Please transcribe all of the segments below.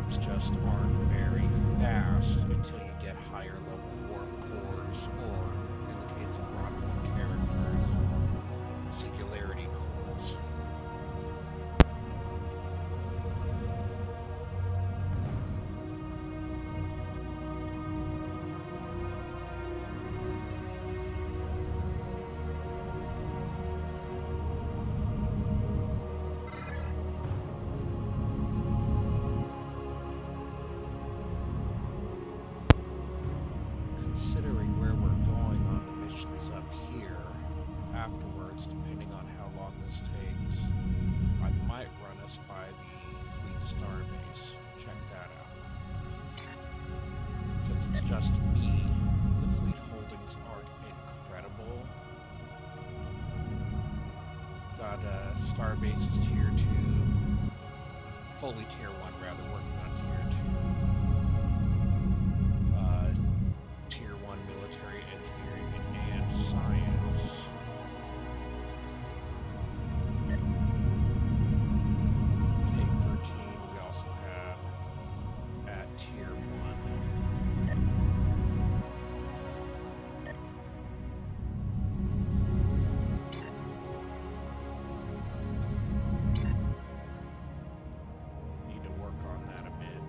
times just aren't very fast until you get higher level warp cores, or in the case of Rock 1 characters, singularity cores. Considering where we're going on the missions up here, afterwards, depending on how long this takes, I might run us by the Fleet Starbase. Check that out. Since it's just me, the fleet holdings aren't incredible. Got Starbase is tier 2, fully tier 1 rather, working on tier 2. Tier 1 military engineering and science. Take 13 we also have at tier 1. Need to work on that a bit.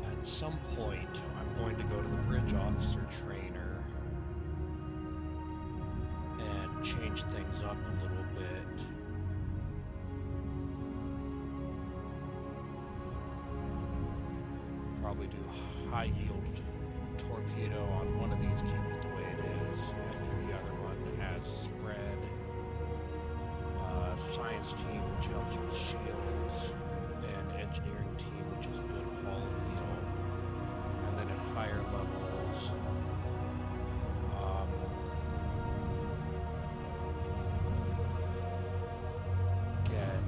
At some point, I'm going to go to the bridge officer trainer and change things up a little bit. Probably do high yield torpedo on one of these, keep it the way it is, and the other one has spread. Science team, which helps with shields, and engineering team, which is a good hull wheel. And then at higher levels, get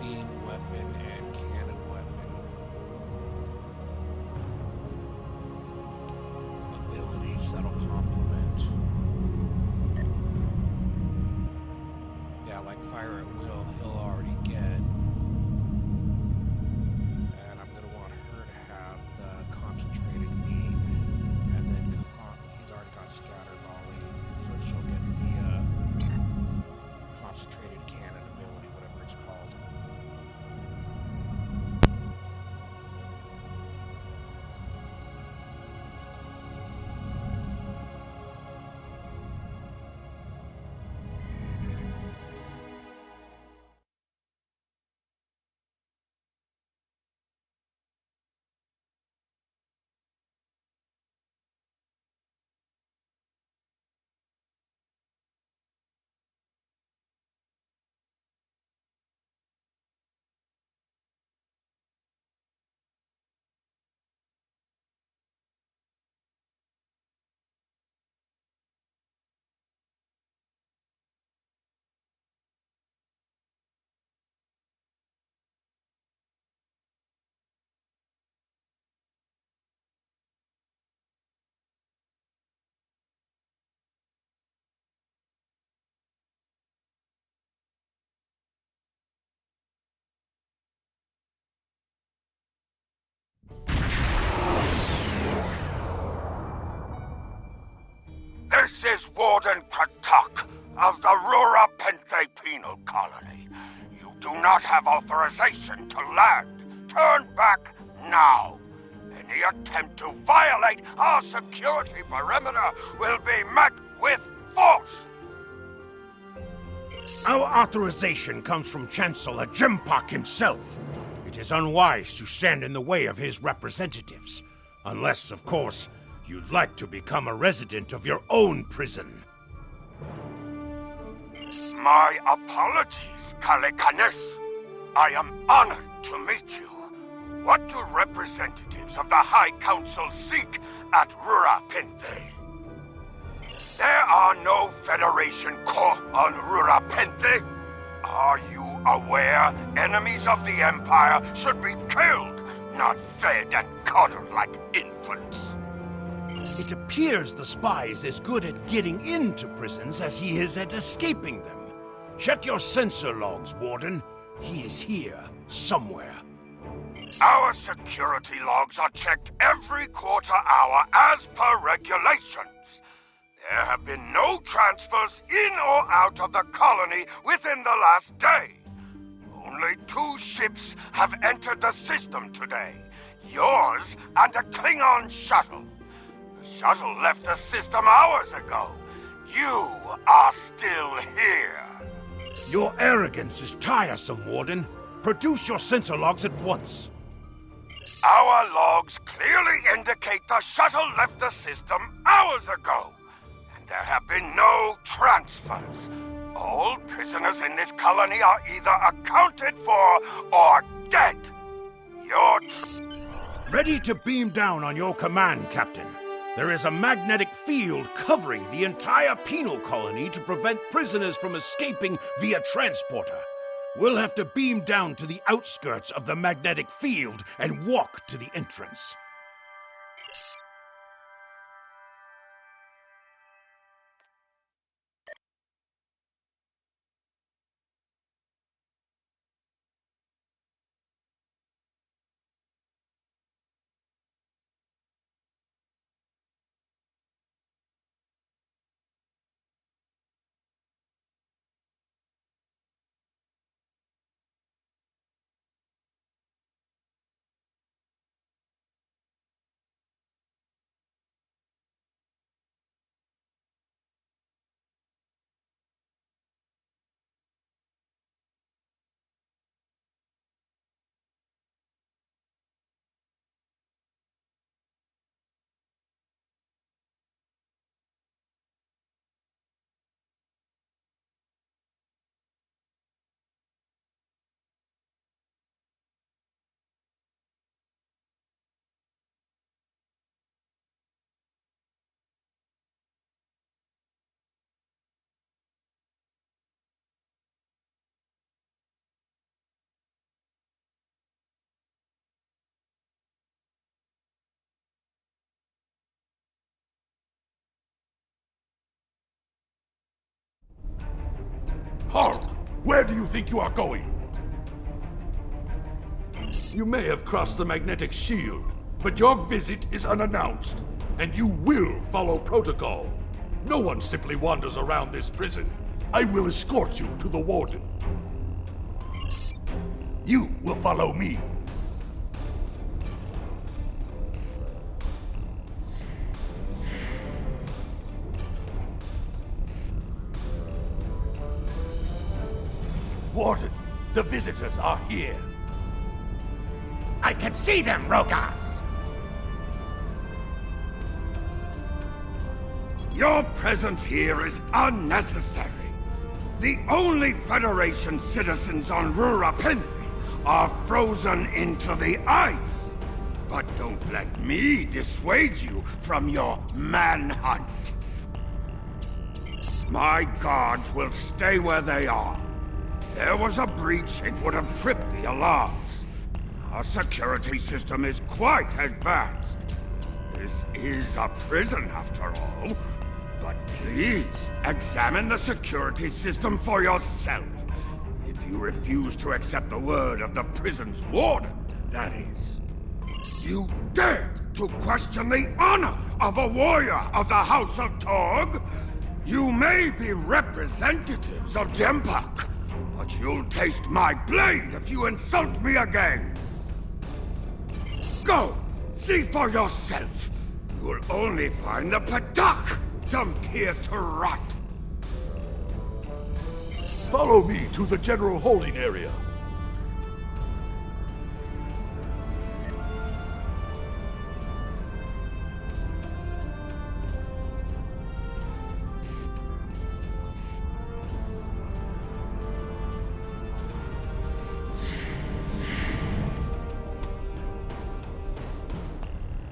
beam This is Warden Katak of the Rura Penthe Penal Colony. You do not have authorization to land. Turn back now. Any attempt to violate our security perimeter will be met with force. Our authorization comes from Chancellor Jimpak himself. It is unwise to stand in the way of his representatives. Unless, of course, you'd like to become a resident of your own prison. My apologies, Kalekanes. I am honored to meet you. What do representatives of the High Council seek at Rura Penthe? There are no Federation corps on Rura Penthe. Are you aware enemies of the Empire should be killed, not fed and coddled like infants? It appears the spy is as good at getting into prisons as he is at escaping them. Check your sensor logs, Warden. He is here, somewhere. Our security logs are checked every quarter hour as per regulations. There have been no transfers in or out of the colony within the last day. Only 2 ships have entered the system today. Yours and a Klingon shuttle. The shuttle left the system hours ago. You are still here. Your arrogance is tiresome, Warden. Produce your sensor logs at once. Our logs clearly indicate the shuttle left the system hours ago. And there have been no transfers. All prisoners in this colony are either accounted for or dead. You're Ready to beam down on your command, Captain. There is a magnetic field covering the entire penal colony to prevent prisoners from escaping via transporter. We'll have to beam down to the outskirts of the magnetic field and walk to the entrance. Halt! Where do you think you are going? You may have crossed the magnetic shield, but your visit is unannounced, and you will follow protocol. No one simply wanders around this prison. I will escort you to the warden. You will follow me. Warden, the visitors are here. I can see them, Rogas! Your presence here is unnecessary. The only Federation citizens on Rura Penthe are frozen into the ice. But don't let me dissuade you from your manhunt. My guards will stay where they are. If there was a breach, it would have tripped the alarms. Our security system is quite advanced. This is a prison, after all. But please, examine the security system for yourself. If you refuse to accept the word of the prison's warden, that is. You dare to question the honor of a warrior of the House of Torg? You may be representatives of Dempak, but you'll taste my blade if you insult me again. Go, see for yourself. You'll only find the Padak dumped here to rot. Follow me to the general holding area.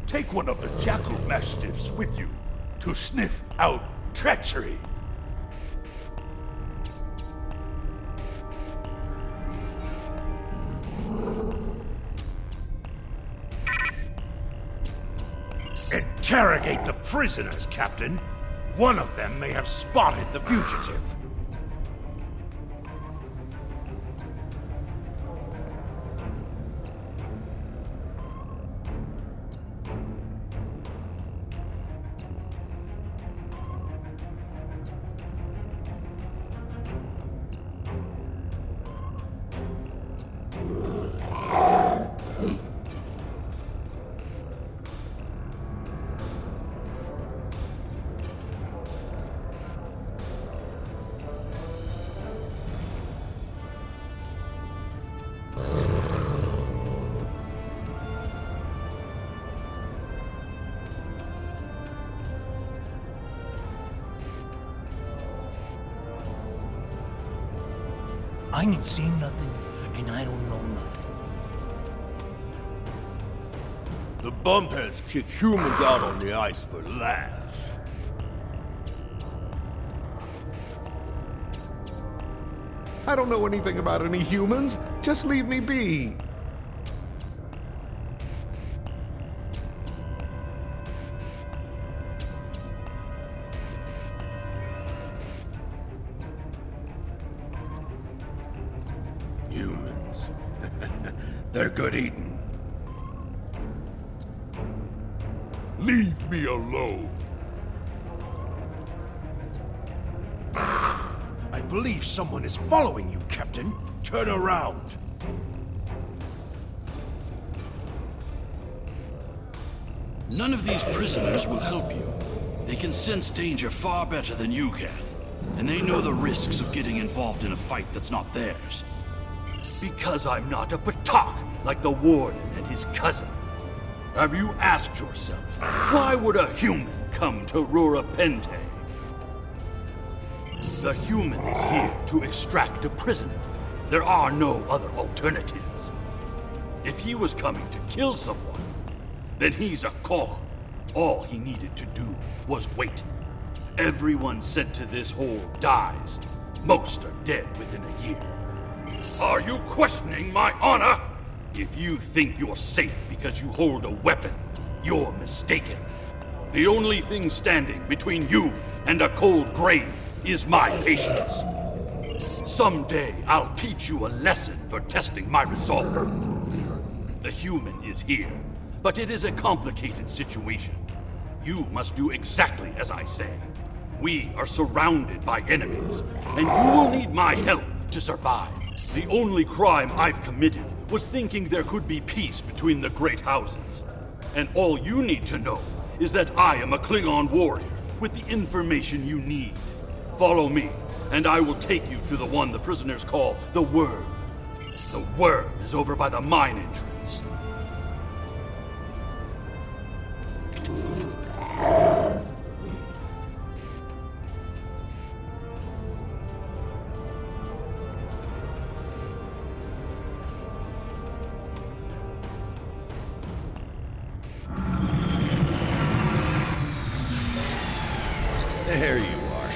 Take one of the jackal mastiffs with you to sniff out treachery. Interrogate the prisoners, Captain. One of them may have spotted the fugitive. I ain't seen nothing, and I don't know nothing. The bumpheads kick humans out on the ice for laughs. I don't know anything about any humans. Just leave me be. Humans. They're good eating. Leave me alone. I believe someone is following you, Captain. Turn around. None of these prisoners will help you. They can sense danger far better than you can. And they know the risks of getting involved in a fight that's not theirs. Because I'm not a Patak like the Warden and his cousin. Have you asked yourself, why would a human come to Rura Pente? The human is here to extract a prisoner. There are no other alternatives. If he was coming to kill someone, then he's a Koch. All he needed to do was wait. Everyone sent to this hole dies. Most are dead within a year. Are you questioning my honor? If you think you're safe because you hold a weapon, you're mistaken. The only thing standing between you and a cold grave is my patience. Someday I'll teach you a lesson for testing my resolve. The human is here, but it is a complicated situation. You must do exactly as I say. We are surrounded by enemies, and you will need my help to survive. The only crime I've committed was thinking there could be peace between the great houses. And all you need to know is that I am a Klingon warrior with the information you need. Follow me, and I will take you to the one the prisoners call the Worm. The Worm is over by the mine entrance. There you are.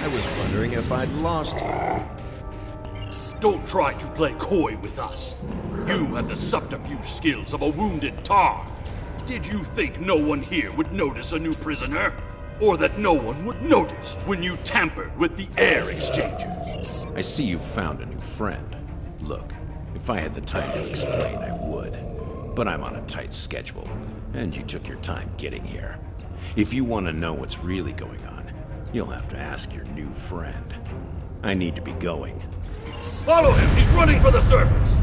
I was wondering if I'd lost you. Don't try to play coy with us. You have the subterfuge skills of a wounded tar. Did you think no one here would notice a new prisoner? Or that no one would notice when you tampered with the air exchangers? I see you found a new friend. Look, if I had the time to explain, I would. But I'm on a tight schedule. And you took your time getting here. If you want to know what's really going on, you'll have to ask your new friend. I need to be going. Follow him! He's running for the surface!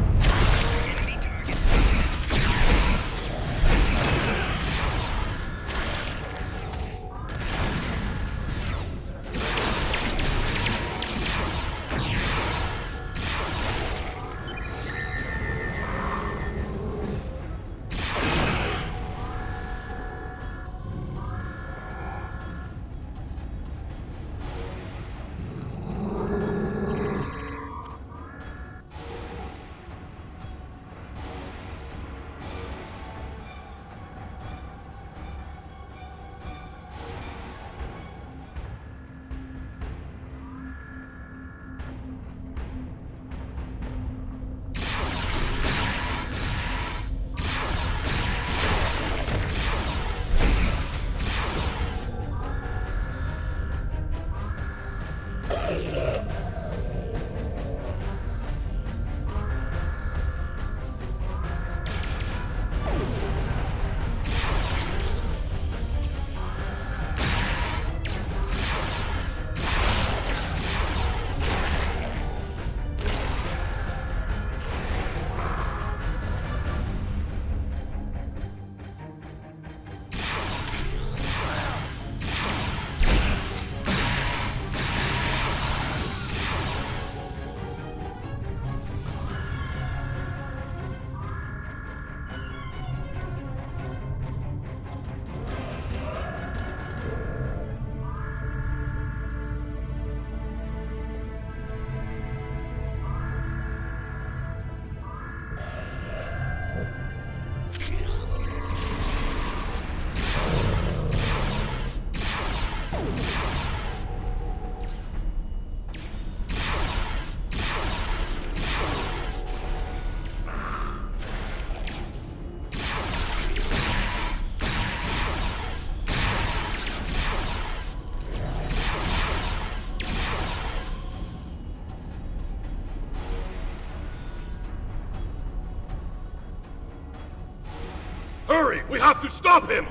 Hurry! We have to stop him!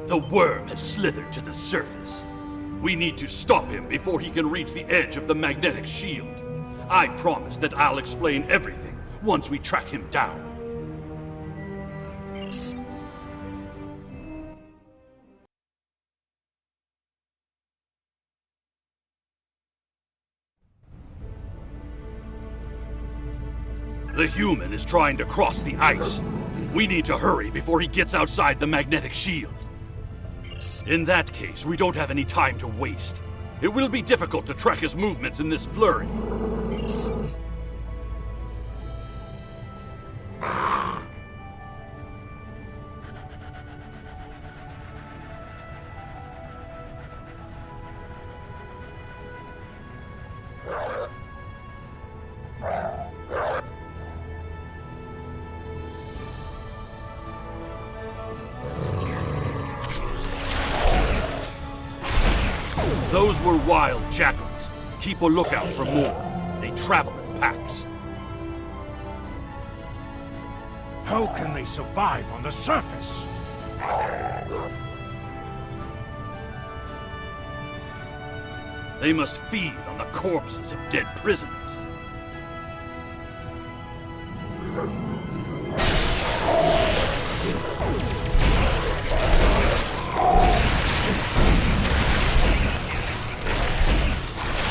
The worm has slithered to the surface. We need to stop him before he can reach the edge of the magnetic shield. I promise that I'll explain everything once we track him down. The human is trying to cross the ice. We need to hurry before he gets outside the magnetic shield. In that case, we don't have any time to waste. It will be difficult to track his movements in this flurry. Those were wild jackals. Keep a lookout for more. They travel in packs. How can they survive on the surface? They must feed on the corpses of dead prisoners.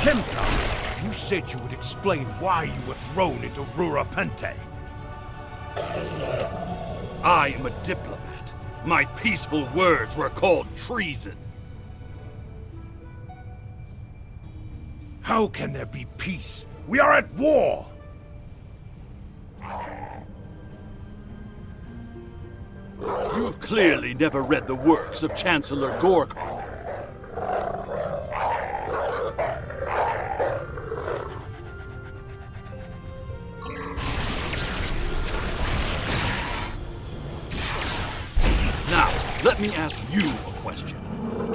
Kemta, you said you would explain why you were thrown into Rurapente. I am a diplomat. My peaceful words were called treason. How can there be peace? We are at war! You've clearly never read the works of Chancellor Gorkon. Now, let me ask you a question.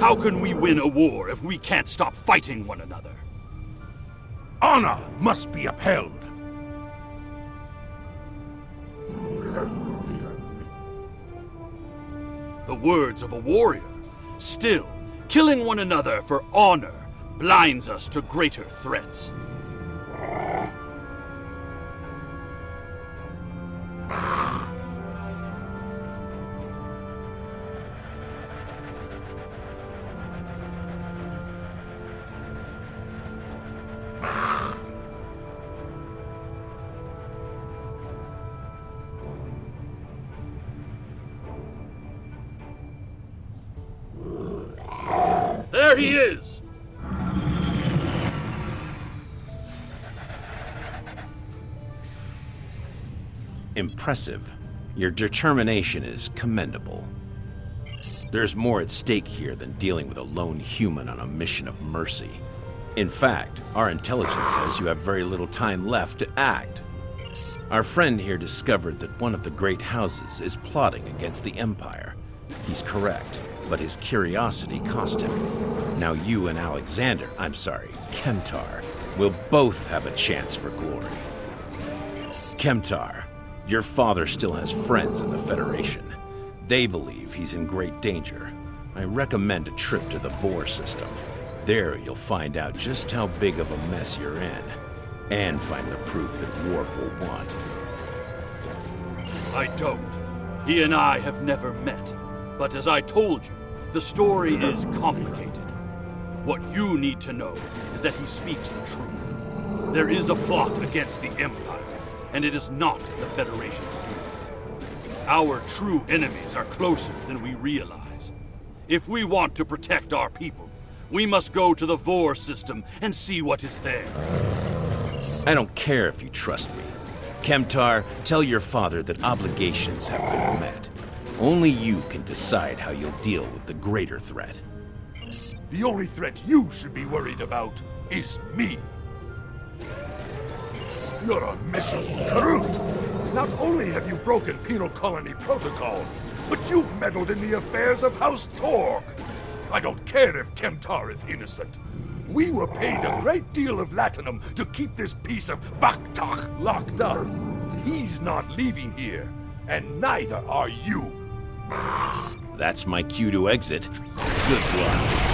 How can we win a war if we can't stop fighting one another? Honor must be upheld. the words of a warrior. Still, killing one another for honor blinds us to greater threats. There he is! Impressive. Your determination is commendable. There's more at stake here than dealing with a lone human on a mission of mercy. In fact, our intelligence says you have very little time left to act. Our friend here discovered that one of the great houses is plotting against the Empire. He's correct, but his curiosity cost him. Now you and Kemtar, will both have a chance for glory. Kemtar, your father still has friends in the Federation. They believe he's in great danger. I recommend a trip to the Vor system. There you'll find out just how big of a mess you're in, and find the proof that Worf will want. I don't. He and I have never met. But as I told you, the story is complicated. What you need to know is that he speaks the truth. There is a plot against the Empire, and it is not the Federation's doing. Our true enemies are closer than we realize. If we want to protect our people, we must go to the Vor system and see what is there. I don't care if you trust me. Kemtar, tell your father that obligations have been met. Only you can decide how you'll deal with the greater threat. The only threat you should be worried about is me. You're a miserable Karut. Not only have you broken penal colony protocol, but you've meddled in the affairs of House Torg. I don't care if Kemtar is innocent. We were paid a great deal of latinum to keep this piece of Vaktak locked up. He's not leaving here, and neither are you. That's my cue to exit. Good luck.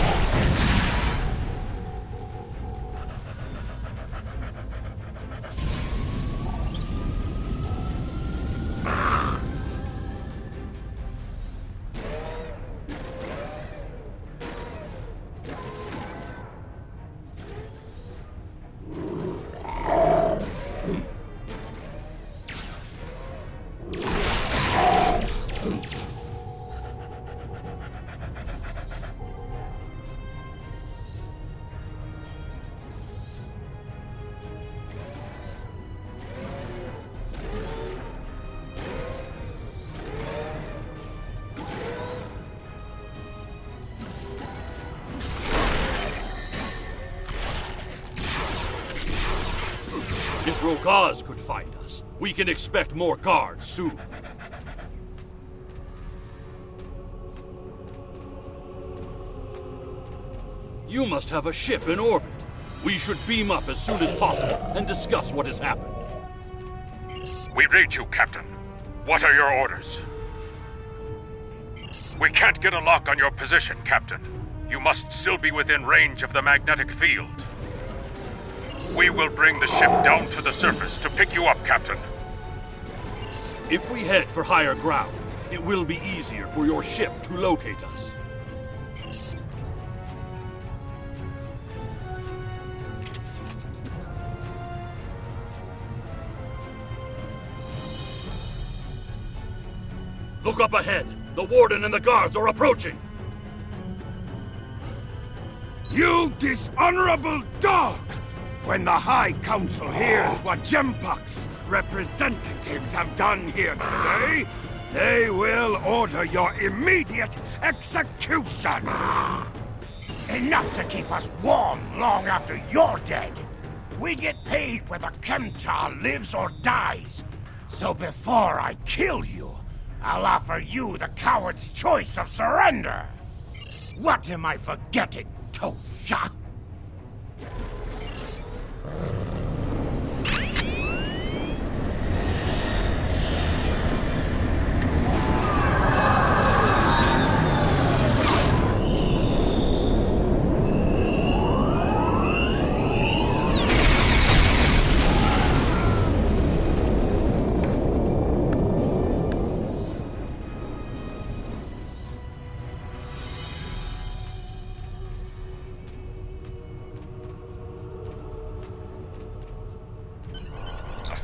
If Rogaz could find us, we can expect more guards soon. You must have a ship in orbit. We should beam up as soon as possible and discuss what has happened. We read you, Captain. What are your orders? We can't get a lock on your position, Captain. You must still be within range of the magnetic field. We will bring the ship down to the surface to pick you up, Captain. If we head for higher ground, it will be easier for your ship to locate us. Look up ahead! The Warden and the guards are approaching! You dishonorable dog! When the High Council hears what Jempak's representatives have done here today, they will order your immediate execution! Enough to keep us warm long after you're dead. We get paid whether Kemtar lives or dies. So before I kill you, I'll offer you the coward's choice of surrender. What am I forgetting, Tosha?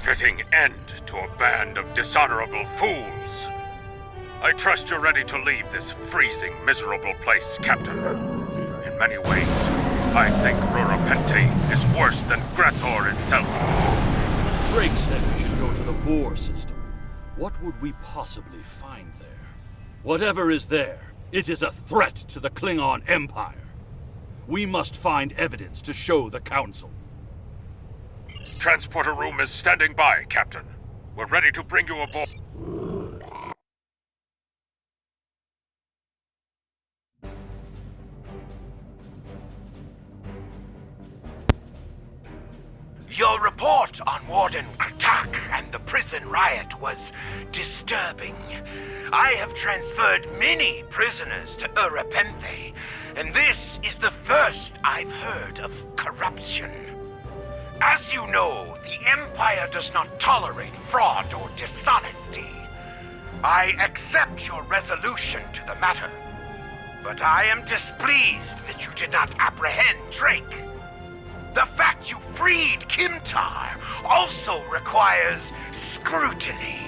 fitting end to a band of dishonorable fools. I trust you're ready to leave this freezing, miserable place, Captain. In many ways, I think Rurapente is worse than Grator itself. Drake said we should go to the Vor system. What would we possibly find there? Whatever is there, it is a threat to the Klingon Empire. We must find evidence to show the Council. Transporter room is standing by, Captain. We're ready to bring you aboard. Your report on Warden Kratak and the prison riot was disturbing. I have transferred many prisoners to Urapenthe, and this is the first I've heard of corruption. As you know, the Empire does not tolerate fraud or dishonesty. I accept your resolution to the matter, but I am displeased that you did not apprehend Drake. The fact you freed Kimtar also requires scrutiny.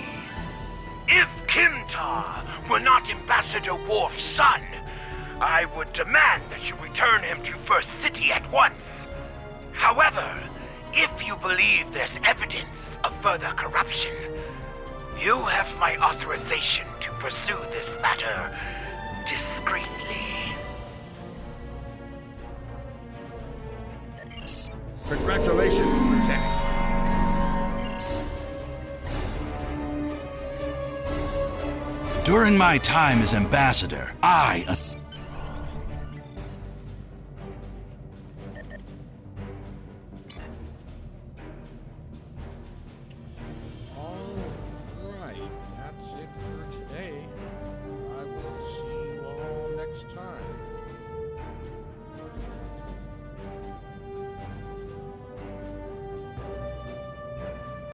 If Kimtar were not Ambassador Worf's son, I would demand that you return him to First City at once. However, if you believe there's evidence of further corruption, you have my authorization to pursue this matter discreetly. Congratulations, Lieutenant. During my time as ambassador, I